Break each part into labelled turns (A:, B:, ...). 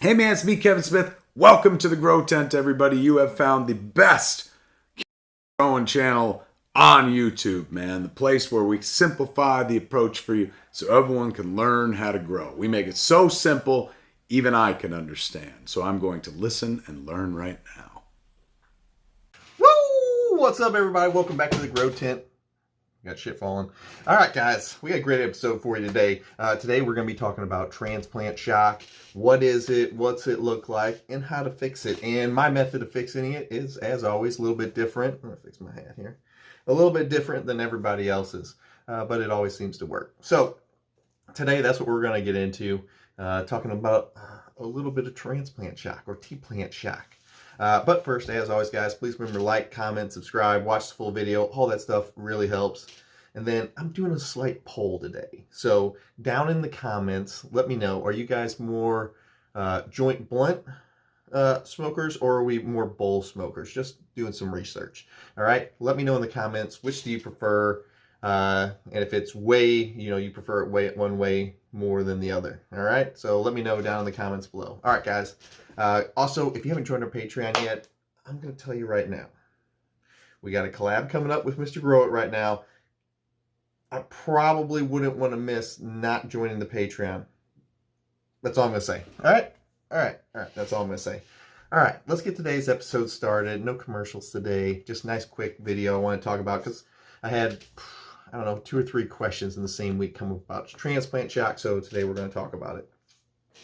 A: Hey man, it's me, Kevin Smith. Welcome to the Grow Tent, everybody. You have found the best growing channel on YouTube, man. The place where we simplify the approach for you so everyone can learn how to grow. We make it so simple, even I can understand. So I'm going to listen and learn right now.
B: Woo! What's up, everybody? Welcome back to the Grow Tent. Got shit falling. All right, guys, we got a great episode for you today. Today we're going to be talking about transplant shock. What is it? What's it look like? And how to fix it. And my method of fixing it is, as always, a little bit different. I'm going to fix my hat here. A little bit different than everybody else's, but it always seems to work. So today, that's what we're going to get into, talking about a little bit of transplant shock or T-plant shock. But first, as always, guys, please remember to like, comment, subscribe, watch the full video. All that stuff really helps. And then I'm doing a slight poll today. So down in the comments, let me know, are you guys more joint blunt smokers, or are we more bowl smokers? Just doing some research. All right, let me know in the comments, which do you prefer? And if it's way, you prefer it one way more than the other. All right, so let me know down in the comments below. All right, guys. Also, if you haven't joined our Patreon yet, I'm going to tell you right now, we got a collab coming up with Mr. Grow It right now. I probably wouldn't want to miss not joining the Patreon. That's all I'm going to say. All right? All right. That's all I'm going to say. All right, let's get today's episode started. No commercials today. Just a nice quick video I want to talk about because I had, I don't know, 2 or 3 questions in the same week come up about transplant shock. So today we're going to talk about it.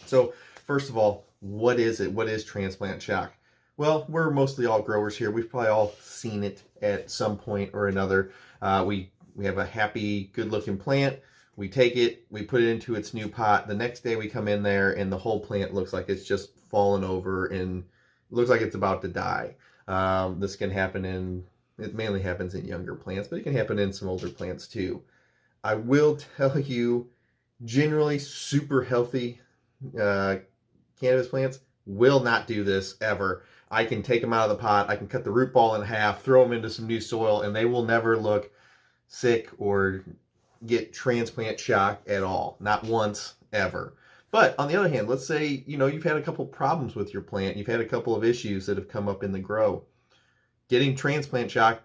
B: So first of all, what is it? What is transplant shock? Well, we're mostly all growers here. We've probably all seen it at some point or another. We have a happy, good-looking plant. We take it, we put it into its new pot. The next day we come in there and the whole plant looks like it's just fallen over and looks like it's about to die. This can happen it mainly happens in younger plants, but it can happen in some older plants too. I will tell you, generally super healthy cannabis plants will not do this ever. I can take them out of the pot, I can cut the root ball in half, throw them into some new soil, and they will never look sick or get transplant shock at all. Not once, ever. But on the other hand, let's say, you've had a couple problems with your plant, you've had a couple of issues that have come up in the grow. Getting transplant shock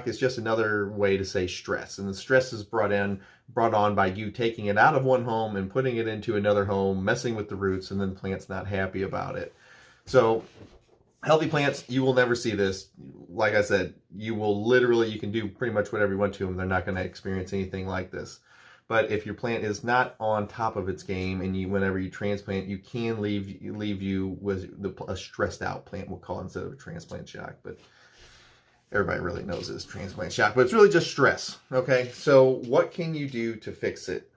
B: is just another way to say stress. And the stress is brought on by you taking it out of one home and putting it into another home, messing with the roots, and then the plant's not happy about it. So healthy plants, you will never see this. Like I said, you can do pretty much whatever you want to them. They're not going to experience anything like this. But if your plant is not on top of its game, and whenever you transplant, you can leave you with a stressed out plant, we'll call it, instead of a transplant shock. But everybody really knows it's transplant shock, but it's really just stress. Okay, so what can you do to fix it?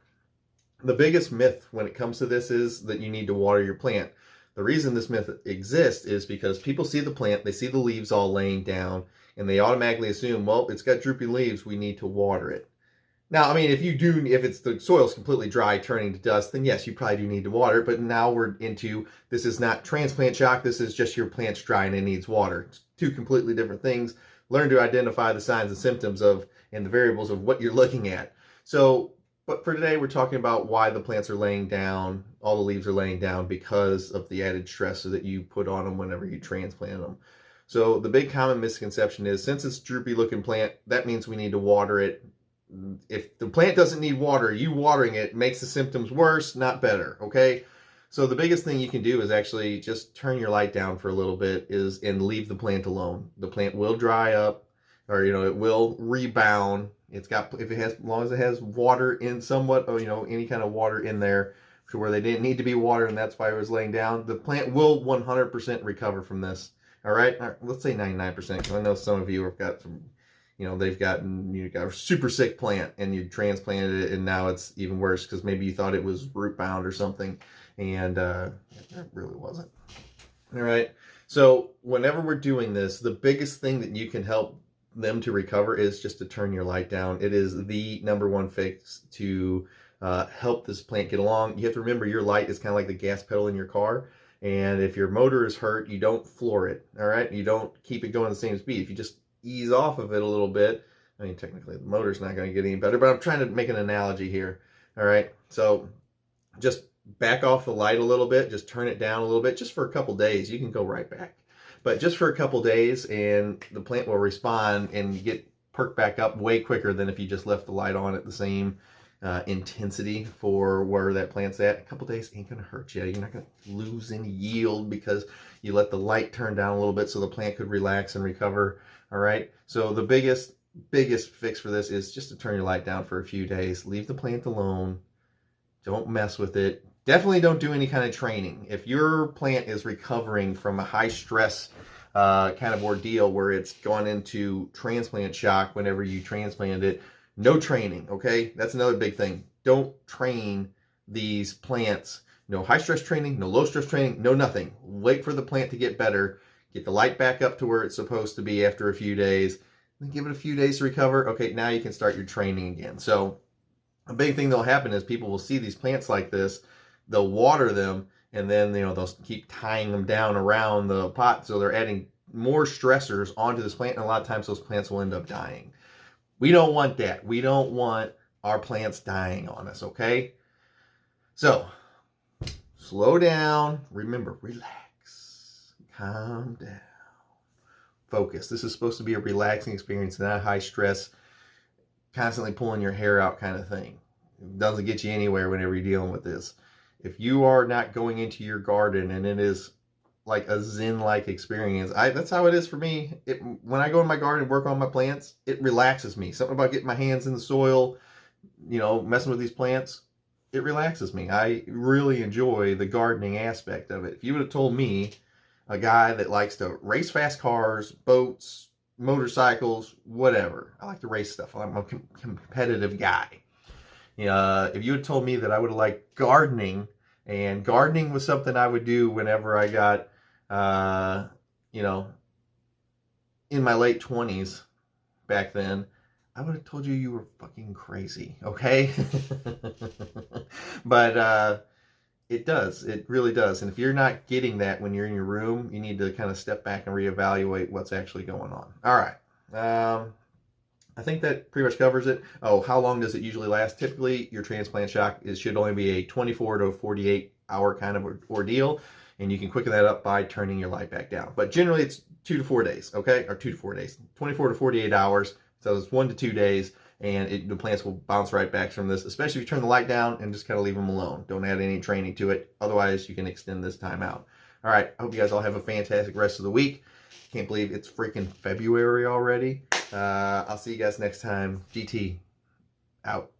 B: The biggest myth when it comes to this is that you need to water your plant. The reason this myth exists is because people see the plant, they see the leaves all laying down, and they automatically assume, well, it's got droopy leaves, we need to water it. Now, I mean, if the soil's completely dry, turning to dust, then yes, you probably do need to water it. But now we're into, this is not transplant shock, this is just your plant's dry and it needs water. It's 2 completely different things. Learn to identify the signs and symptoms and the variables of what you're looking at. So, but for today, we're talking about why the plants are laying down, all the leaves are laying down because of the added stress that you put on them whenever you transplant them. So the big common misconception is, since it's a droopy looking plant, that means we need to water it. If the plant doesn't need water, you watering it makes the symptoms worse, not better, okay? So the biggest thing you can do is actually just turn your light down for a little bit and leave the plant alone. The plant will dry up, or it will rebound. As long as it has water in somewhat, or any kind of water in there to where they didn't need to be watered, and that's why it was laying down, the plant will 100% recover from this. All right, let's say 99%, because I know some of you have got some, you've got a super sick plant and you transplanted it and now it's even worse because maybe you thought it was root bound or something, and it really wasn't. All right, so whenever we're doing this, the biggest thing that you can help them to recover is just to turn your light down. It is the #1 fix to help this plant get along. You have to remember, your light is kind of like the gas pedal in your car, and if your motor is hurt, you don't floor it. All right, you don't keep it going the same speed. If you just ease off of it a little bit, I mean, technically the motor's not going to get any better, but I'm trying to make an analogy here. All right, so just back off the light a little bit, just turn it down a little bit, just for a couple days. You can go right back, but just for a couple days, and the plant will respond and get perked back up way quicker than if you just left the light on at the same intensity for where that plant's at. A couple days ain't gonna hurt you. You're not gonna lose any yield because you let the light turn down a little bit so the plant could relax and recover. All right, so the biggest fix for this is just to turn your light down for a few days. Leave the plant alone. Don't mess with it. Definitely don't do any kind of training. If your plant is recovering from a high stress kind of ordeal where it's gone into transplant shock whenever you transplant it, no training, okay? That's another big thing. Don't train these plants. No high stress training, no low stress training, no nothing. Wait for the plant to get better. Get the light back up to where it's supposed to be after a few days. Then give it a few days to recover. Okay, now you can start your training again. So a big thing that'll happen is people will see these plants like this. They'll water them, and then they'll keep tying them down around the pot. So they're adding more stressors onto this plant, and a lot of times those plants will end up dying. We don't want that. We don't want our plants dying on us, okay? So, slow down. Remember, relax. Calm down. Focus. This is supposed to be a relaxing experience, not a high stress, constantly pulling your hair out kind of thing. It doesn't get you anywhere whenever you're dealing with this. If you are not going into your garden and it is like a zen-like experience, that's how it is for me. When I go in my garden and work on my plants, it relaxes me. Something about getting my hands in the soil, messing with these plants, it relaxes me. I really enjoy the gardening aspect of it. If you would have told me, a guy that likes to race fast cars, boats, motorcycles, whatever. I like to race stuff. I'm a competitive guy. If you had told me that I would have liked gardening, and gardening was something I would do whenever I got, in my late 20s back then, I would have told you were fucking crazy, okay? But it does. It really does. And if you're not getting that when you're in your room, you need to kind of step back and reevaluate what's actually going on. All right. I think that pretty much covers it. Oh, how long does it usually last? Typically, your transplant shock should only be a 24 to 48 hour kind of ordeal, and you can quicken that up by turning your light back down. But generally, it's 2 to 4 days, okay? Or 2 to 4 days. 24 to 48 hours, so it's 1 to 2 days, and the plants will bounce right back from this, especially if you turn the light down and just kind of leave them alone. Don't add any training to it. Otherwise, you can extend this time out. All right, I hope you guys all have a fantastic rest of the week. Can't believe it's freaking February already. I'll see you guys next time. GT out.